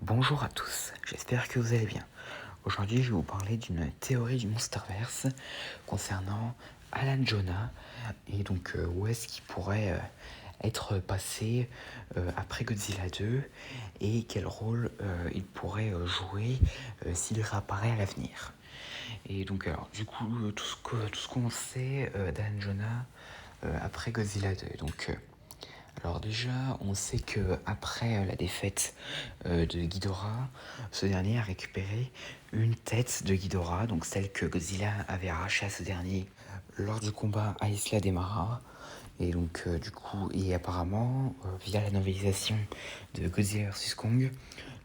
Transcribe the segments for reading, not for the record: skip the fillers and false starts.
Bonjour à tous, j'espère que vous allez bien. Aujourd'hui, je vais vous parler d'une théorie du Monsterverse concernant Alan Jonah et donc où est-ce qu'il pourrait être passé après Godzilla 2 et quel rôle il pourrait jouer s'il réapparaît à l'avenir. Et donc alors du coup tout ce qu'on sait d'Alan Jonah après Godzilla 2. Alors déjà, on sait que après la défaite de Ghidorah, ce dernier a récupéré une tête de Ghidorah, donc celle que Godzilla avait arrachée à ce dernier lors du combat à Isla de Mara. Et donc du coup, et apparemment, via la novélisation de Godzilla vs Kong,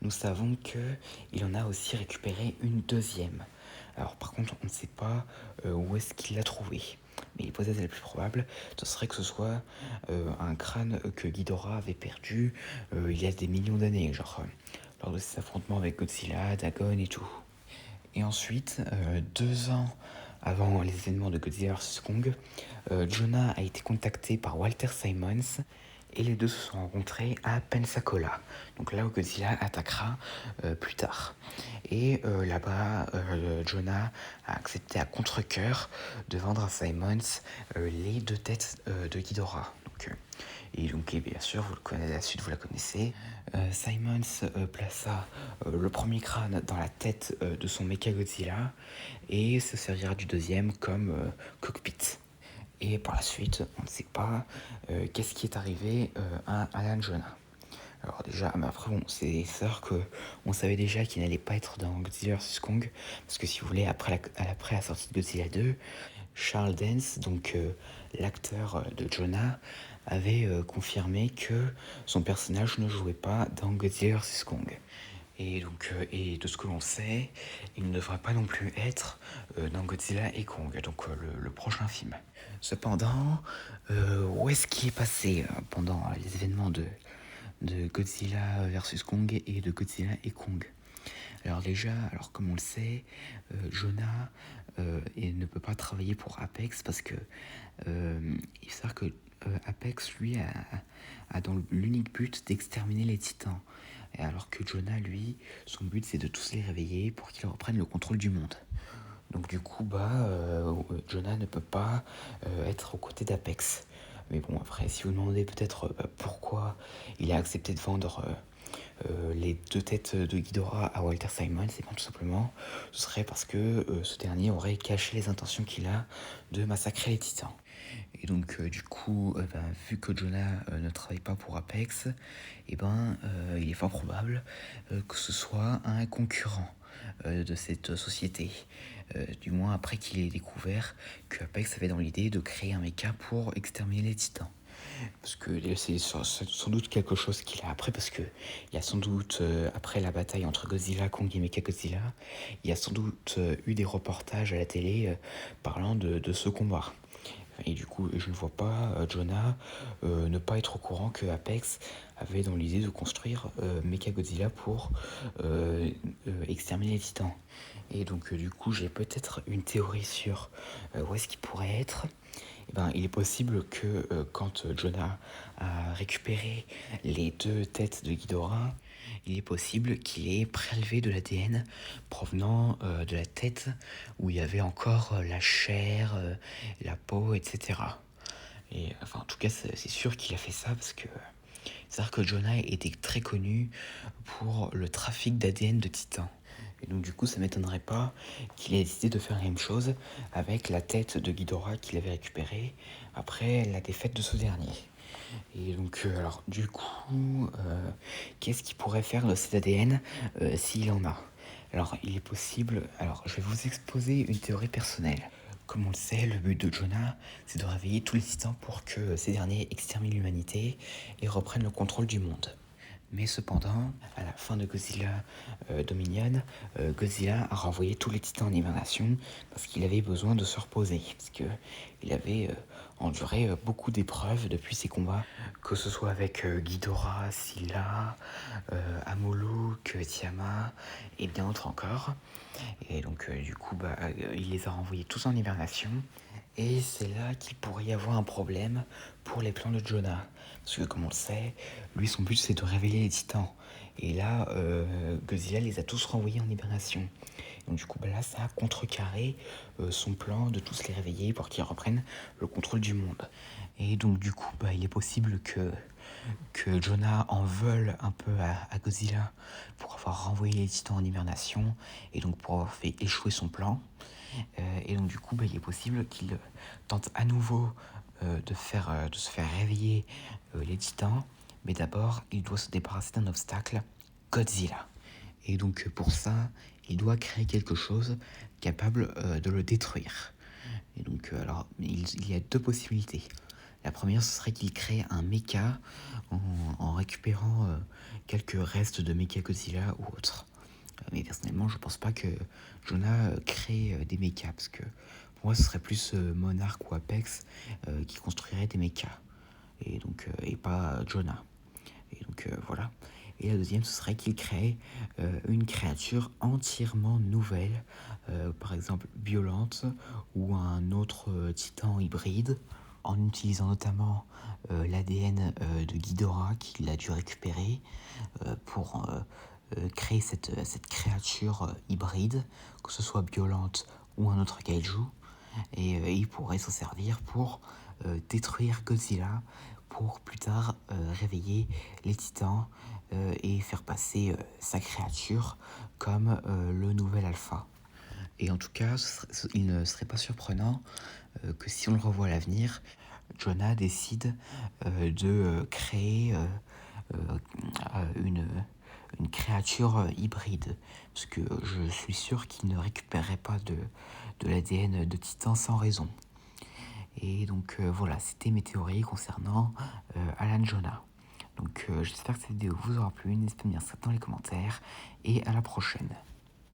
nous savons que il en a aussi récupéré une deuxième. Alors par contre, on ne sait pas où est-ce qu'il l'a trouvée. Mais l'hypothèse la plus probable, ce serait que ce soit un crâne que Ghidorah avait perdu il y a des millions d'années, genre lors de ses affrontements avec Godzilla, Dagon et tout. Et ensuite, 2 ans avant les événements de Godzilla vs Kong, Jonah a été contacté par Walter Simmons et les deux se sont rencontrés à Pensacola, donc là où Godzilla attaquera plus tard. Et là-bas, Jonah a accepté à contre-cœur de vendre à Simmons les deux têtes de Ghidorah. Et bien sûr, vous le connaissez, la suite vous la connaissez. Simmons plaça le premier crâne dans la tête de son Mechagodzilla et se servira du deuxième comme cockpit. Et par la suite, on ne sait pas qu'est-ce qui est arrivé à Alan Jonah. Alors déjà, mais après bon, c'est sûr que on savait déjà qu'il n'allait pas être dans Godzilla vs Kong, parce que si vous voulez, après la sortie de Godzilla 2, Charles Dance, donc l'acteur de Jonah, avait confirmé que son personnage ne jouait pas dans Godzilla vs Kong. Et de ce que l'on sait, il ne devrait pas non plus être dans Godzilla et Kong, donc le prochain film. Cependant, où est-ce qu'il est passé pendant les événements de Godzilla vs Kong et de Godzilla et Kong? Alors déjà, comme on le sait, Jonah ne peut pas travailler pour Apex parce que il s'avère que Apex, lui, a dans l'unique but d'exterminer les titans. Et alors que Jonah, lui, son but c'est de tous les réveiller pour qu'ils reprennent le contrôle du monde. Donc du coup, Jonah ne peut pas être aux côtés d'Apex. Mais bon, après, si vous demandez peut-être pourquoi il a accepté de vendre les deux têtes de Ghidorah à Walter Simon, c'est pas tout simplement, ce serait parce que ce dernier aurait caché les intentions qu'il a de massacrer les titans. Et donc du coup, vu que Jonah ne travaille pas pour Apex, il est fort probable que ce soit un concurrent de cette société. Du moins après qu'il ait découvert que Apex avait dans l'idée de créer un mecha pour exterminer les titans. Parce que c'est sans doute quelque chose qu'il a appris, parce que il y a sans doute, après la bataille entre Godzilla, Kong et Mechagodzilla, il y a sans doute eu des reportages à la télé parlant de ce combat. Et du coup, je ne vois pas Jonah ne pas être au courant que Apex avait dans l'idée de construire Mechagodzilla pour exterminer les titans. Et donc, du coup, j'ai peut-être une théorie sur où est-ce qu'il pourrait être. Il est possible que quand Jonah a récupéré les deux têtes de Ghidorah, il est possible qu'il ait prélevé de l'ADN provenant de la tête où il y avait encore la chair, la peau, etc. Et enfin, en tout cas, c'est sûr qu'il a fait ça parce que c'est-à-dire que Jonah était très connu pour le trafic d'ADN de titans. Et donc du coup, ça m'étonnerait pas qu'il ait décidé de faire la même chose avec la tête de Ghidorah qu'il avait récupérée après la défaite de ce dernier. Et donc, qu'est-ce qu'il pourrait faire de cet ADN s'il en a? Alors, il est possible. Alors, je vais vous exposer une théorie personnelle. Comme on le sait, le but de Jonah, c'est de réveiller tous les titans pour que ces derniers exterminent l'humanité et reprennent le contrôle du monde. Mais cependant, à la fin de Godzilla Dominion, Godzilla a renvoyé tous les titans en hibernation parce qu'il avait besoin de se reposer, parce qu'il avait enduré beaucoup d'épreuves depuis ses combats, que ce soit avec Ghidorah, Scylla, Amoluk, Tiamat et bien d'autres encore. Et donc il les a renvoyés tous en hibernation. Et c'est là qu'il pourrait y avoir un problème pour les plans de Jonah. Parce que comme on le sait, lui son but c'est de réveiller les titans. Et là, Godzilla les a tous renvoyés en hibernation. Donc du coup, là, ça a contrecarré son plan de tous les réveiller pour qu'ils reprennent le contrôle du monde. Et donc du coup, il est possible que Jonah en veuille un peu à Godzilla pour avoir renvoyé les titans en hibernation et donc pour avoir fait échouer son plan. Et donc du coup, il est possible qu'il tente à nouveau de se faire réveiller les titans. Mais d'abord, il doit se débarrasser d'un obstacle, Godzilla. Et donc pour ça, il doit créer quelque chose capable de le détruire. Et donc alors, il y a deux possibilités. La première, ce serait qu'il crée un mecha en récupérant quelques restes de Mecha Godzilla ou autre. Mais personnellement, je pense pas que Jonah crée des mechas, parce que pour moi, ce serait plus Monarch ou Apex qui construirait des mechas, et donc et pas Jonah. Et donc voilà. Et la deuxième, ce serait qu'il crée une créature entièrement nouvelle, par exemple violente, ou un autre titan hybride, en utilisant notamment l'ADN de Ghidorah qu'il a dû récupérer pour créer cette créature hybride, que ce soit violente ou un autre kaiju. Et il pourrait s'en servir pour détruire Godzilla, pour plus tard réveiller les titans et faire passer sa créature comme le nouvel alpha. Et en tout cas, il ne serait pas surprenant que si on le revoit à l'avenir, Jonah décide de créer une créature hybride. Parce que je suis sûr qu'il ne récupérerait pas de l'ADN de Titan sans raison. Et donc voilà, c'était mes théories concernant Alan Jonah. Donc j'espère que cette vidéo vous aura plu, n'hésitez pas à me dire ça dans les commentaires, et à la prochaine.